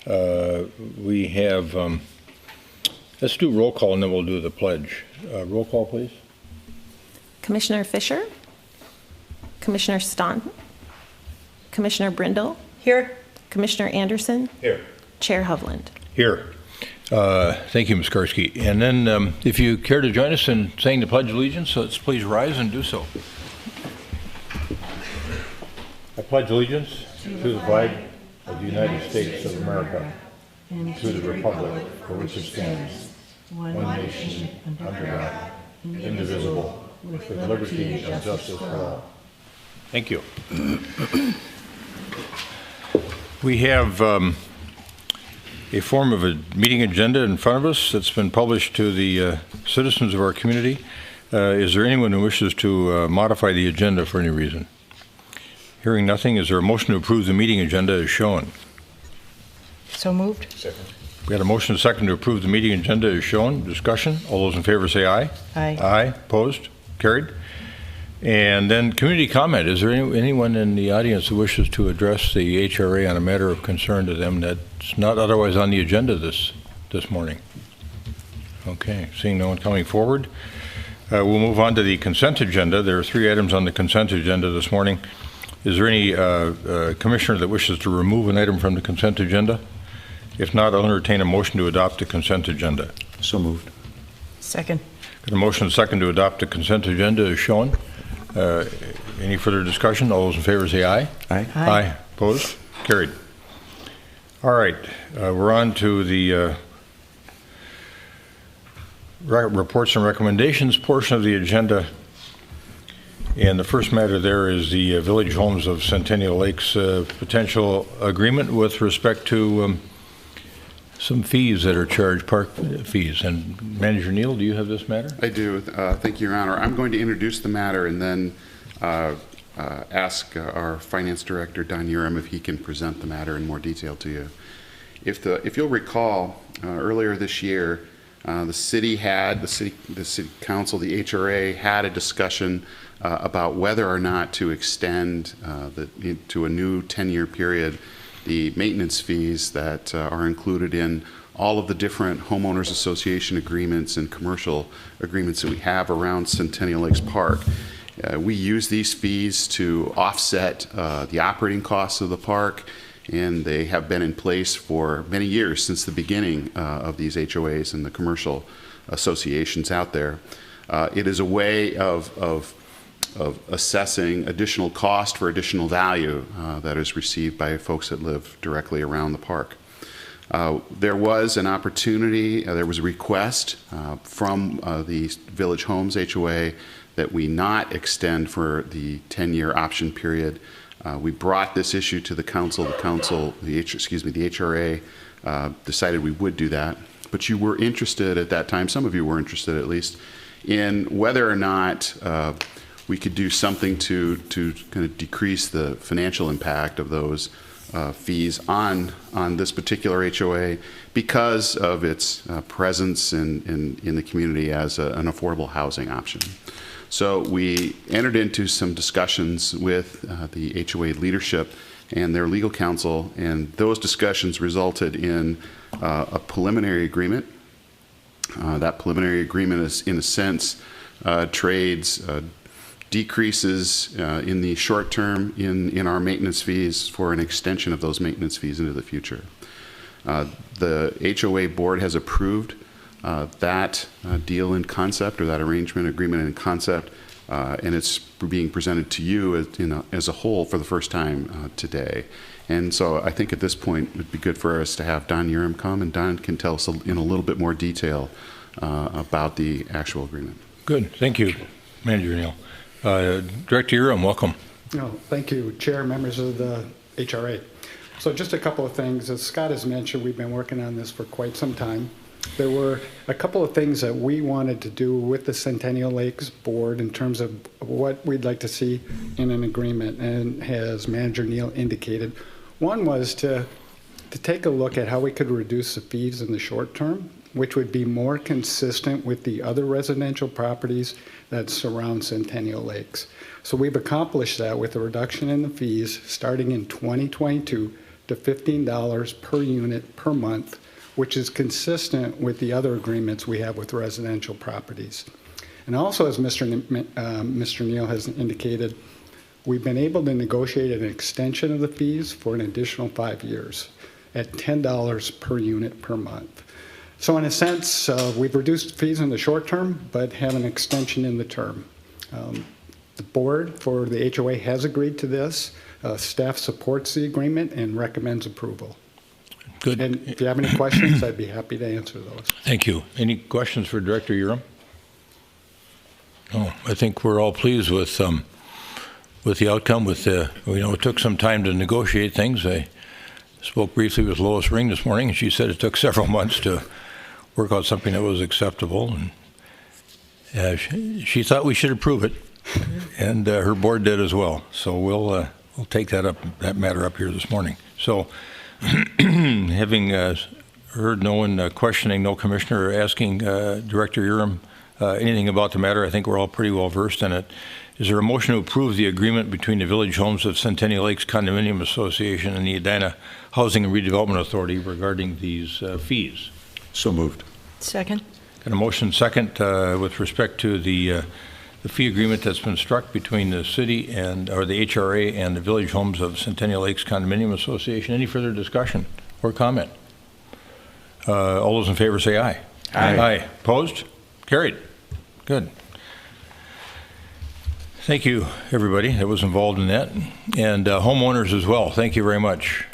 We have, let's do roll call and then we'll do the pledge. Roll call, please. Commissioner Fisher, Commissioner Staunton, Commissioner Brindle. Here. Commissioner Anderson. Here. Chair Hovland. Here. Thank you, Ms. Karski. And then if you care to join us in saying the Pledge of Allegiance, let's please rise and do so. I pledge allegiance to the flag of the United States of America and to the republic for which it stands, one nation under God, indivisible, with liberty and justice for all. Thank you. We have a form of a meeting agenda in front of us that's been published to the citizens of our community. Is there anyone who wishes to modify the agenda for any reason? Hearing nothing, is there a motion to approve the meeting agenda as shown? So moved. Second. We had a motion and a second to approve the meeting agenda as shown. Discussion. All those in favor say aye. Aye. Aye. Opposed? Carried. And then community comment. Is there anyone in the audience who wishes to address the HRA on a matter of concern to them that's not otherwise on the agenda this morning? Okay. Seeing no one coming forward, we'll move on to the consent agenda. There are 3 items on the consent agenda this morning. Is there any commissioner that wishes to remove an item from the consent agenda? If not, I'll entertain a motion to adopt the consent agenda. So moved. Second. Got a motion and a second to adopt the consent agenda as shown. Any further discussion? All those in favor say aye. Aye. Aye. Aye. Opposed? Carried. All right. We're on to the reports and recommendations portion of the agenda. And the first matter there is the Village Homes of Centennial Lakes potential agreement with respect to some fees that are charged, park fees. And Manager Neal, do you have this matter? I do. Thank you, Your Honor. I'm going to introduce the matter and then ask our Finance Director, Don Urim, if he can present the matter in more detail to you. If you'll recall, earlier this year, the city council, the HRA, had a discussion about whether or not to extend to a new 10-year period the maintenance fees that are included in all of the different homeowners association agreements and commercial agreements that we have around Centennial Lakes Park. We use these fees to offset the operating costs of the park, and they have been in place for many years since the beginning of these HOAs and the commercial associations out there. It is a way of assessing additional cost for additional value that is received by folks that live directly around the park. There was an opportunity, there was a request from the Village Homes HOA that we not extend for the 10-year option period. We brought this issue to the council. The HRA decided we would do that. But you were interested at that time, some of you were interested at least, in whether or not we could do something to kind of decrease the financial impact of those fees on this particular HOA because of its presence in the community as an affordable housing option. So we entered into some discussions with the HOA leadership and their legal counsel, and those discussions resulted in a preliminary agreement. That preliminary agreement is, in a sense, trades decreases in the short term in our maintenance fees for an extension of those maintenance fees into the future. The HOA board has approved that deal in concept, or that arrangement agreement in concept, and it's being presented to you as a whole for the first time today. And so I think at this point it would be good for us to have Don Urim come, and Don can tell us in a little bit more detail about the actual agreement. Good. Thank you, Manager Neal. Director Urim, welcome. Thank you, Chair, members of the HRA. So just a couple of things. As Scott has mentioned, we've been working on this for quite some time. There were a couple of things that we wanted to do with the Centennial Lakes Board in terms of what we'd like to see in an agreement, and as Manager Neal indicated, one was to take a look at how we could reduce the fees in the short term, which would be more consistent with the other residential properties that surround Centennial Lakes. So we've accomplished that with a reduction in the fees starting in 2022 to $15 per unit per month, which is consistent with the other agreements we have with residential properties. And also, as Mr. Neal has indicated, we've been able to negotiate an extension of the fees for an additional 5 years at $10 per unit per month. So in a sense, we've reduced fees in the short term, but have an extension in the term. The board for the HOA has agreed to this. Staff supports the agreement and recommends approval. Good. And if you have any questions, I'd be happy to answer those. Thank you. Any questions for Director Urim? No, I think we're all pleased with the outcome. It took some time to negotiate things. I spoke briefly with Lois Ring this morning, and she said it took several months to work out something that was acceptable. And she thought we should approve it, and her board did as well. So we'll take that matter up here this morning. So, having heard no one questioning, no commissioner asking Director Urim anything about the matter, I think we're all pretty well versed in it. Is there a motion to approve the agreement between the Village Homes of Centennial Lakes Condominium Association and the Edina Housing and Redevelopment Authority regarding these fees? So moved. Second. Got a motion second with respect to the fee agreement that's been struck between the city or the HRA and the Village Homes of Centennial Lakes Condominium Association. Any further discussion or comment? All those in favor say aye. Aye. Aye. Opposed? Carried. Good. Thank you, everybody that was involved in that, and homeowners as well. Thank you very much.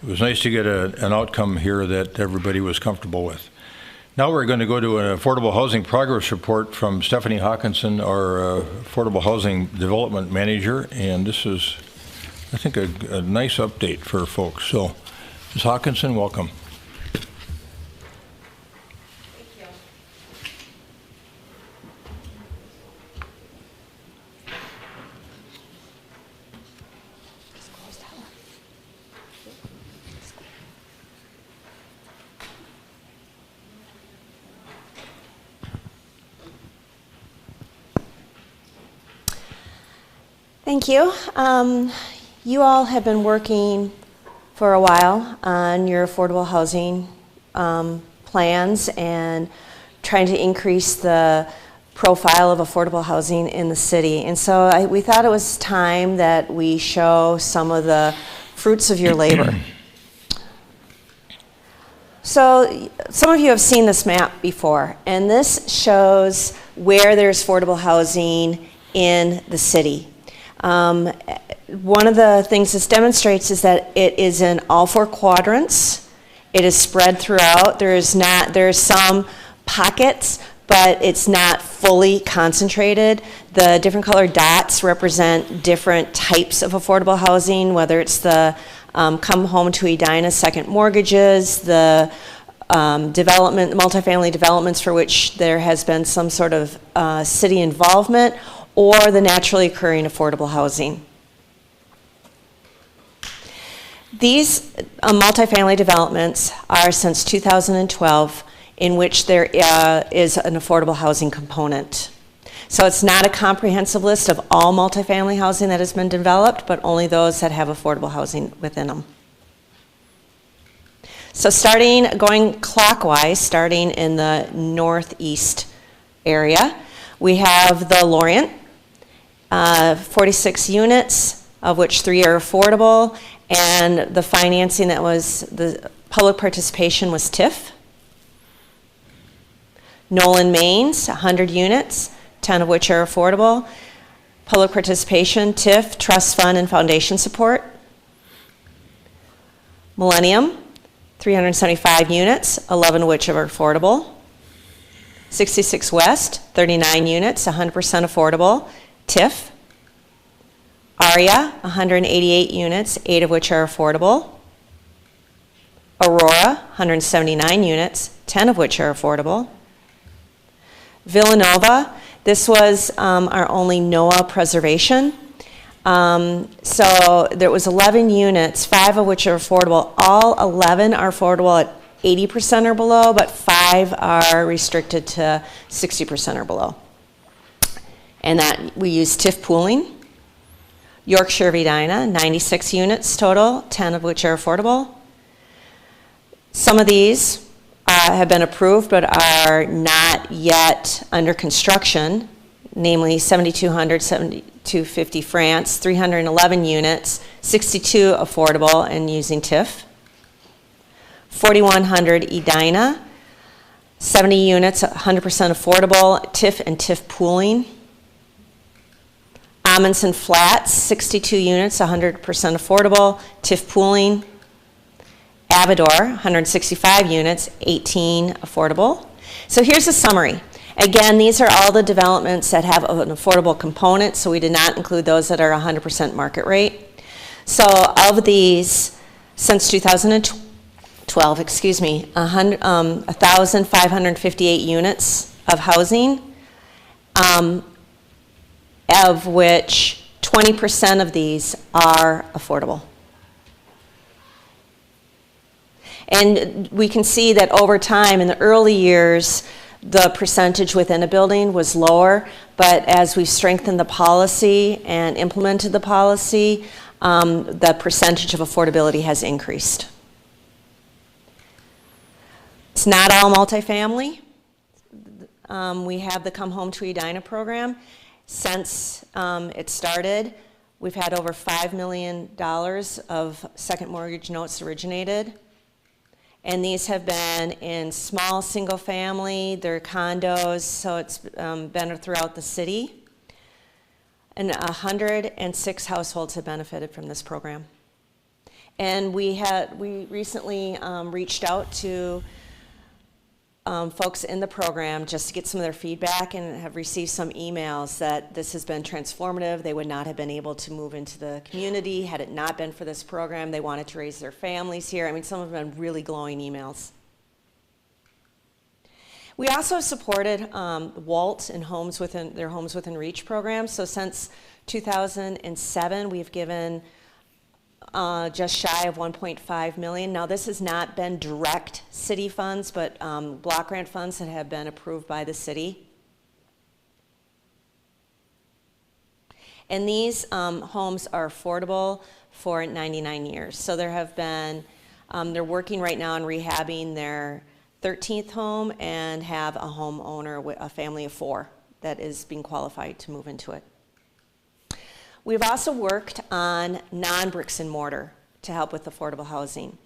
It was nice to get an outcome here that everybody was comfortable with. Now we're going to go to an Affordable Housing Progress Report from Stephanie Hawkinson, our Affordable Housing Development Manager, and this is, I think, a nice update for folks. So, Ms. Hawkinson, welcome. Thank you. You all have been working for a while on your affordable housing plans and trying to increase the profile of affordable housing in the city. And so we thought it was time that we show some of the fruits of your labor. So some of you have seen this map before, and this shows where there's affordable housing in the city. One of the things this demonstrates is that it is in all 4 quadrants. It is spread throughout. There's some pockets, but it's not fully concentrated. The different colored dots represent different types of affordable housing, whether it's the Come Home to Edina second mortgages, the multifamily developments for which there has been some sort of city involvement, or the naturally occurring affordable housing. These multifamily developments are since 2012, in which there is an affordable housing component. So it's not a comprehensive list of all multifamily housing that has been developed, but only those that have affordable housing within them. So going clockwise, starting in the northeast area, we have the Lorient, 46 units, of which 3 are affordable, and the financing the public participation was TIF. Nolan Main's, 100 units, 10 of which are affordable. Public participation, TIF, trust fund, and foundation support. Millennium, 375 units, 11 of which are affordable. 66 West, 39 units, 100% affordable, TIF. Aria, 188 units, 8 of which are affordable. Aurora, 179 units, 10 of which are affordable. Villanova, this was our only NOAA preservation. So there was 11 units, 5 of which are affordable. All 11 are affordable at 80% or below, but 5 are restricted to 60% or below. And that we use TIF pooling. Yorkshire of Edina, 96 units total, 10 of which are affordable. Some of these have been approved but are not yet under construction, namely 7,200, 7,250 France, 311 units, 62 affordable and using TIF. 4,100 Edina, 70 units, 100% affordable, TIF and TIF pooling. Amundsen Flats, 62 units, 100% affordable, TIF pooling. Avidor, 165 units, 18 affordable. So here's a summary. Again, these are all the developments that have an affordable component, so we did not include those that are 100% market rate. So of these, since 2012, 1,558 units of housing, of which 20% of these are affordable. And we can see that over time, in the early years, the percentage within a building was lower, but as we've strengthened the policy and implemented the policy, the percentage of affordability has increased. It's not all multifamily. We have the Come Home to Edina program. Since it started, we've had over $5 million of second mortgage notes originated. And these have been in small single family, they're condos, so it's been throughout the city. And 106 households have benefited from this program. And we recently reached out to folks in the program just to get some of their feedback, and have received some emails that this has been transformative. They would not have been able to move into the community had it not been for this program. They wanted to raise their families here. I mean, some of them have been really glowing emails. We also have supported WALT and their Homes Within Reach program. So since 2007, we've given just shy of 1.5 million. Now, this has not been direct city funds, but block grant funds that have been approved by the city. And these homes are affordable for 99 years. So there have been, they're working right now on rehabbing their 13th home and have a homeowner with a family of 4 that is being qualified to move into it. We've also worked on non-bricks and mortar to help with affordable housing.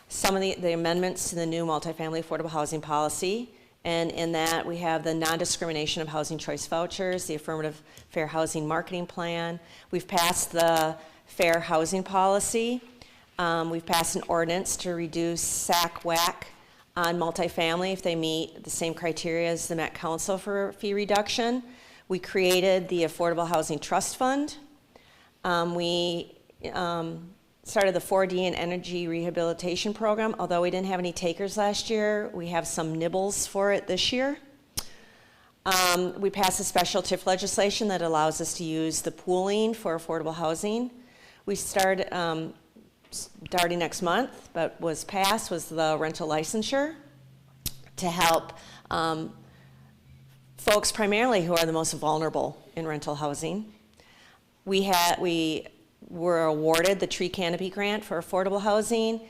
Some of the amendments to the new multifamily affordable housing policy, and in that we have the non-discrimination of housing choice vouchers, the affirmative fair housing marketing plan. We've passed the fair housing policy. We've passed an ordinance to reduce SAC-WAC on multifamily if they meet the same criteria as the Met Council for fee reduction. We created the Affordable Housing Trust Fund. We started the 4D and energy rehabilitation program. Although we didn't have any takers last year, we have some nibbles for it this year. We passed a special TIF legislation that allows us to use the pooling for affordable housing. We started, starting next month, but was passed, was the rental licensure to help folks primarily who are the most vulnerable in rental housing. We were awarded the tree canopy grant for affordable housing.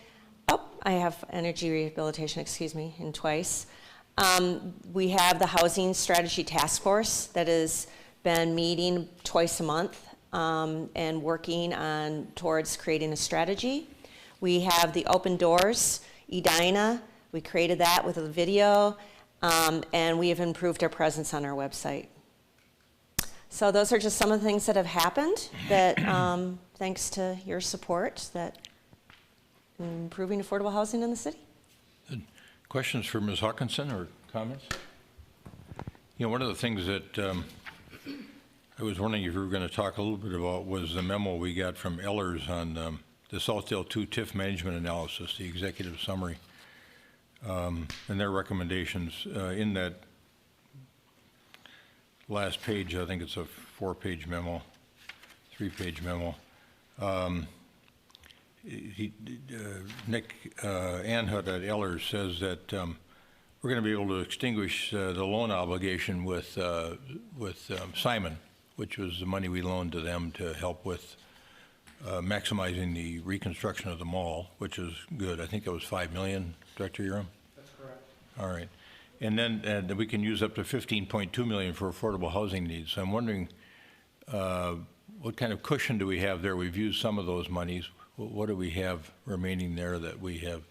Oh, I have energy rehabilitation, excuse me, in twice. We have the Housing Strategy Task Force that has been meeting twice a month and working towards creating a strategy. We have the Open Doors, Edina. We created that with a video, and we have improved our presence on our website. So those are just some of the things that have happened that, thanks to your support, that improving affordable housing in the city. Good. Questions for Ms. Hawkinson or comments? You know, one of the things that I was wondering if you were going to talk a little bit about was the memo we got from Ellers on the Southdale 2 TIF Management Analysis, the executive summary, and their recommendations in that last page. I think it's a 4-page memo, 3-page memo. Nick Anhut at Ellers says that we're going to be able to extinguish the loan obligation with Simon, which was the money we loaned to them to help with maximizing the reconstruction of the mall, which is good. I think that was $5 million, Director Urim? That's correct. All right. And then we can use up to $15.2 million for affordable housing needs. So I'm wondering, what kind of cushion do we have there? We've used some of those monies. What do we have remaining there that we have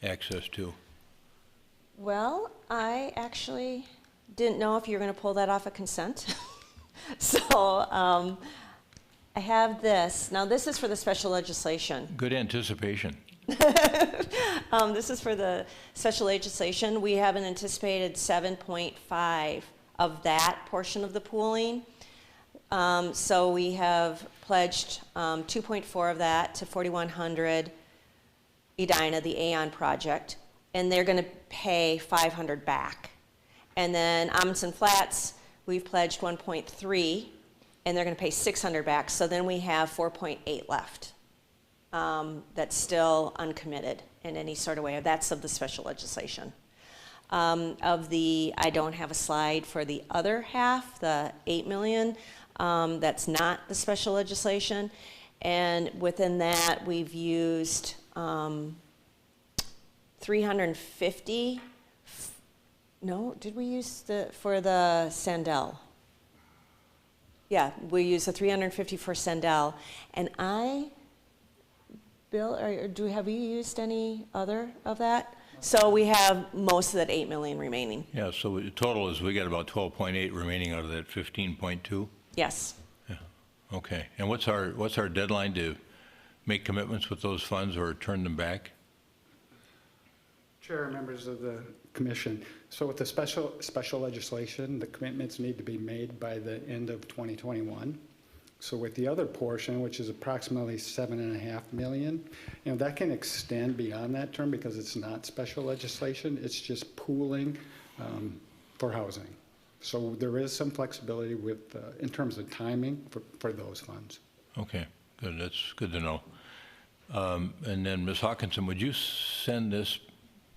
access to? Well, I actually didn't know if you were going to pull that off of consent. So I have this. Now, this is for the special legislation. Good anticipation. This is for the special legislation. We have an anticipated 7.5 of that portion of the pooling. So we have pledged 2.4 of that to 4100 Edina, the Aon project, and they're going to pay 500 back. And then Amundsen Flats, we've pledged 1.3, and they're going to pay 600 back. So then we have 4.8 left. That's still uncommitted in any sort of way. That's of the special legislation. I don't have a slide for the other half, the 8 million. That's not the special legislation. And within that, we've used 350. No, did we use for the Sandell? Yeah, we used the 350 for Sandell. And Bill, have you used any other of that? So we have most of that 8 million remaining. Yeah, so the total is we got about 12.8 remaining out of that 15.2? Yes. Yeah, okay. And what's our deadline to make commitments with those funds or turn them back? Chair, members of the commission, so with the special legislation, the commitments need to be made by the end of 2021. So with the other portion, which is approximately 7.5 million, that can extend beyond that term because it's not special legislation. It's just pooling for housing. So there is some flexibility with in terms of timing for those funds. Okay, good. That's good to know. And then Ms. Hawkinson, would you send this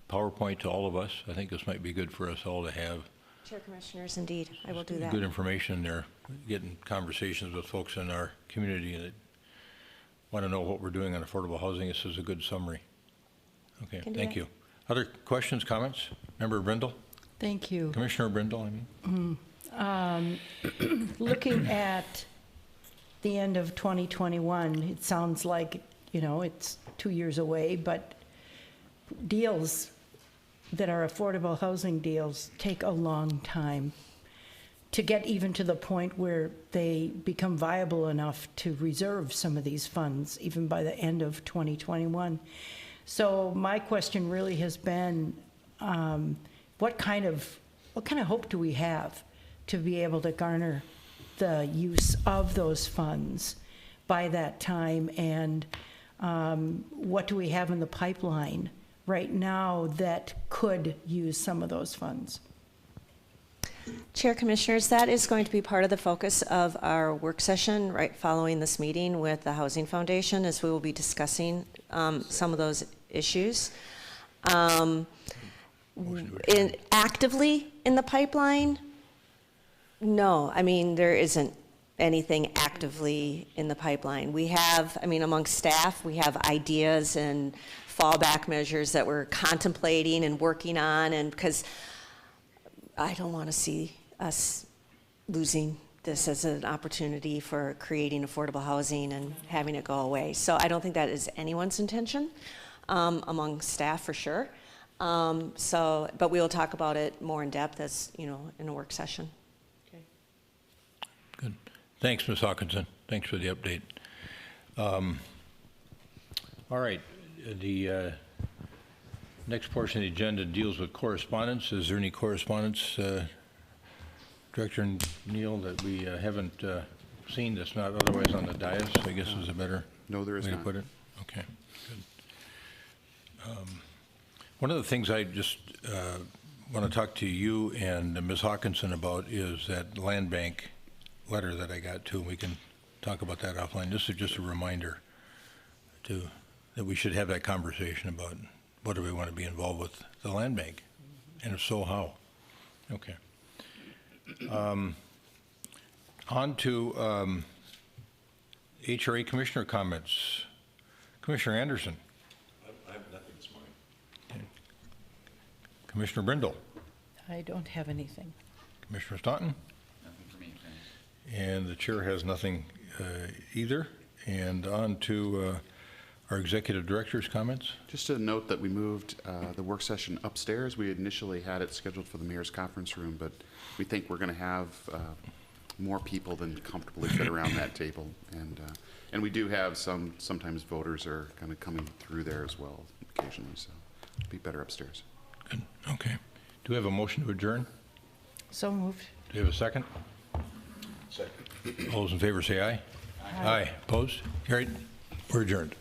PowerPoint to all of us? I think this might be good for us all to have. Chair Commissioners, indeed, I will do that. Good information there, getting conversations with folks in our community that want to know what we're doing on affordable housing. This is a good summary. Okay, thank you. Other questions, comments? Member Brindle? Thank you. Commissioner Brindle, I mean. Looking at the end of 2021, it sounds like, it's 2 years away, but deals that are affordable housing deals take a long time to get even to the point where they become viable enough to reserve some of these funds, even by the end of 2021. So my question really has been, what kind of hope do we have to be able to garner the use of those funds by that time? And what do we have in the pipeline right now that could use some of those funds? Chair Commissioners, that is going to be part of the focus of our work session right following this meeting with the Housing Foundation, as we will be discussing some of those issues. Actively in the pipeline, no. I mean, there isn't anything actively in the pipeline. We have, among staff, we have ideas and fallback measures that we're contemplating and working on, and because I don't want to see us losing this as an opportunity for creating affordable housing and having it go away. So I don't think that is anyone's intention among staff for sure. But we will talk about it more in depth as, in a work session. Okay. Good. Thanks, Ms. Hawkinson. Thanks for the update. All right. The next portion of the agenda deals with correspondence. Is there any correspondence, Director Neal, that we haven't seen that's not otherwise on the dais? I guess is a better way to put it. Okay, good. One of the things I just want to talk to you and Ms. Hawkinson about is that land bank letter that I got too. We can talk about that offline. This is just a reminder that we should have that conversation about what do we want to be involved with the land bank, and if so, how? Okay. On to HRA Commissioner comments. Commissioner Anderson. I have nothing this morning. Commissioner Brindle. I don't have anything. Commissioner Staunton. Nothing for me, thanks. And the chair has nothing either. And on to our executive director's comments. Just a note that we moved the work session upstairs. We initially had it scheduled for the mayor's conference room, but we think we're going to have more people than comfortably fit around that table. And we do have sometimes voters are kind of coming through there as well occasionally, so it'll be better upstairs. Good. Okay. Do we have a motion to adjourn? So moved. Do we have a second? Second. All those in favor say aye. Aye. Opposed? Carried. We're adjourned.